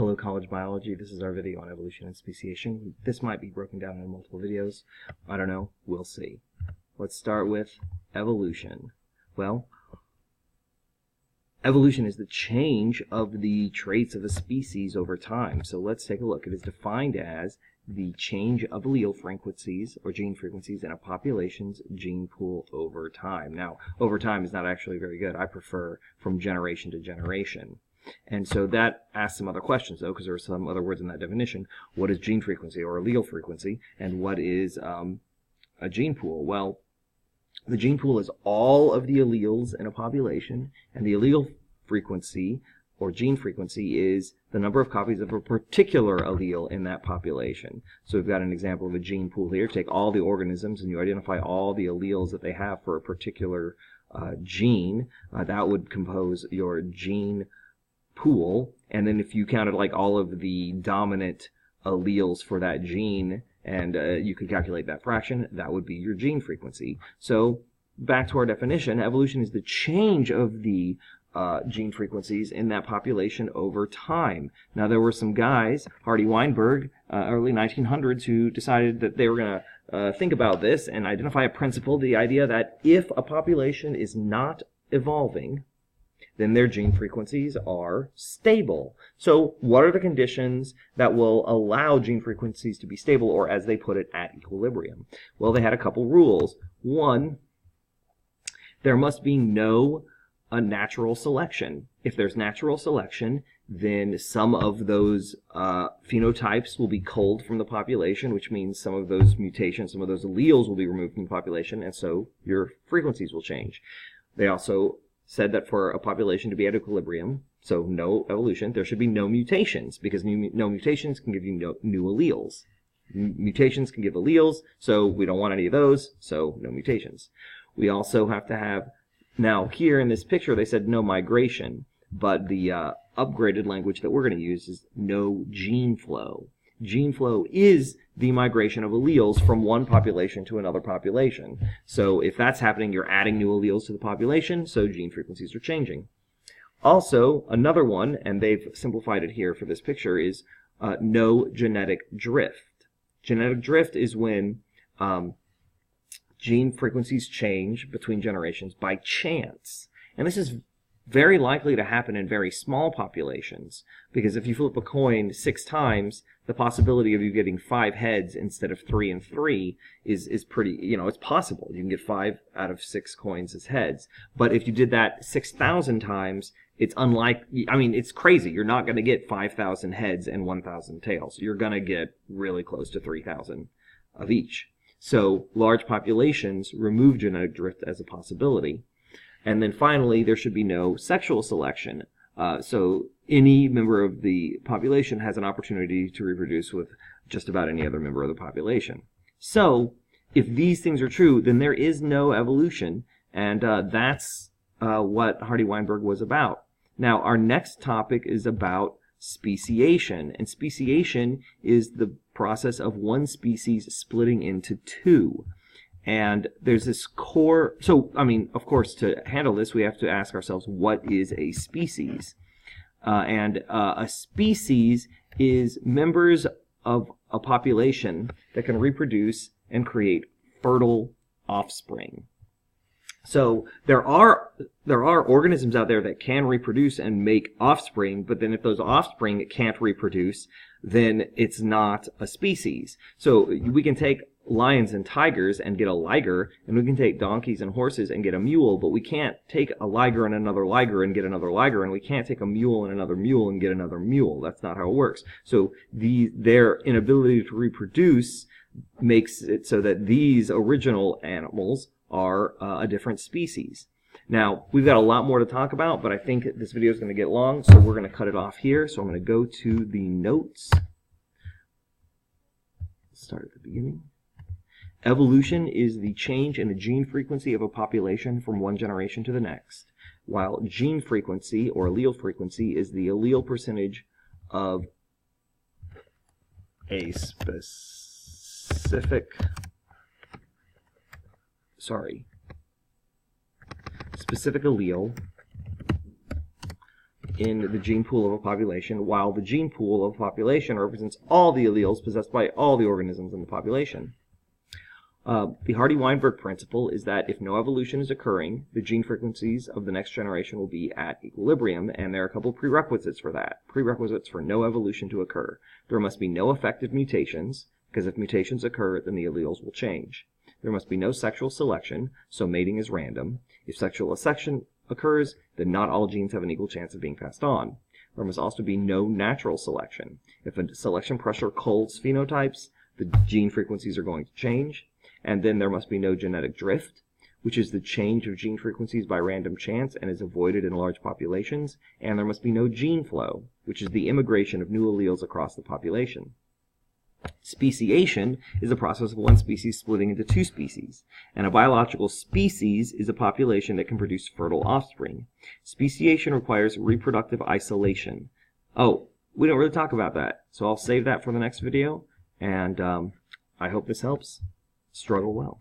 Hello, college biology. This is our video on evolution and speciation. This might be broken down into multiple videos. I don't know. We'll see. Let's start with evolution. Well, evolution is the change of the traits of a species over time. So let's take a look. It is defined as the change of allele frequencies or gene frequencies in a population's gene pool over time. Now, over time is not actually very good. I prefer from generation to generation. And so that asks some other questions, though, because there are some other words in that definition. What is gene frequency or allele frequency, and what is a gene pool? Well, the gene pool is all of the alleles in a population, and the allele frequency or gene frequency is the number of copies of a particular allele in that population. So we've got an example of a gene pool here. Take all the organisms and you identify all the alleles that they have for a particular gene. That would compose your gene pool, and then if you counted like all of the dominant alleles for that gene and you could calculate that fraction, that would be your gene frequency. So back to our definition, evolution is the change of the gene frequencies in that population over time. Now there were some guys, Hardy-Weinberg, early 1900s, who decided that they were going to think about this and identify a principle, the idea that if a population is not evolving, then their gene frequencies are stable. So what are the conditions that will allow gene frequencies to be stable, or as they put it, at equilibrium? Well, they had a couple rules. One, there must be no natural selection. If there's natural selection, then some of those phenotypes will be culled from the population, which means some of those mutations, some of those alleles will be removed from the population, and so your frequencies will change. They also said that for a population to be at equilibrium, so no evolution, there should be no mutations, because no mutations can give you new alleles. Mutations can give alleles, so we don't want any of those, so no mutations. We also have to have, now here in this picture they said no migration, but the upgraded language that we're going to use is no gene flow. Gene flow is the migration of alleles from one population to another population. So if that's happening, you're adding new alleles to the population, so gene frequencies are changing. Also, another one, and they've simplified it here for this picture, is no genetic drift. Genetic drift is when gene frequencies change between generations by chance. And this is very likely to happen in very small populations, because if you flip a coin 6 times, the possibility of you getting 5 heads instead of 3 and 3 is pretty, it's possible. You can get 5 out of 6 coins as heads. But if you did that 6,000 times, it's unlikely, it's crazy. You're not going to get 5,000 heads and 1,000 tails. You're going to get really close to 3,000 of each. So large populations remove genetic drift as a possibility. And then finally, there should be no sexual selection. So any member of the population has an opportunity to reproduce with just about any other member of the population. So if these things are true, then there is no evolution, and that's what Hardy-Weinberg was about. Now, our next topic is about speciation, and speciation is the process of one species splitting into 2. And there's this core, so, of course, to handle this, we have to ask ourselves, what is a species? A species is members of a population that can reproduce and create fertile offspring. So there are organisms out there that can reproduce and make offspring, but then if those offspring can't reproduce, then it's not a species. So we can take lions and tigers and get a liger, and we can take donkeys and horses and get a mule, but we can't take a liger and another liger and get another liger, and we can't take a mule and another mule and get another mule. That's not how it works. So their inability to reproduce makes it so that these original animals are a different species. Now, we've got a lot more to talk about, but I think this video is going to get long, so we're going to cut it off here. So I'm going to go to the notes. Start at the beginning. Evolution is the change in the gene frequency of a population from one generation to the next, while gene frequency or allele frequency is the allele percentage of a specific allele in the gene pool of a population, while the gene pool of a population represents all the alleles possessed by all the organisms in the population. The Hardy-Weinberg principle is that if no evolution is occurring, the gene frequencies of the next generation will be at equilibrium, and there are a couple prerequisites for that. Prerequisites for no evolution to occur. There must be no effective mutations, because if mutations occur, then the alleles will change. There must be no sexual selection, so mating is random. If sexual selection occurs, then not all genes have an equal chance of being passed on. There must also be no natural selection. If a selection pressure culls phenotypes, the gene frequencies are going to change. And then there must be no genetic drift, which is the change of gene frequencies by random chance and is avoided in large populations. And there must be no gene flow, which is the immigration of new alleles across the population. Speciation is the process of one species splitting into two species, and a biological species is a population that can produce fertile offspring. Speciation requires reproductive isolation. Oh, we don't really talk about that, so I'll save that for the next video, and I hope this helps. Struggle well.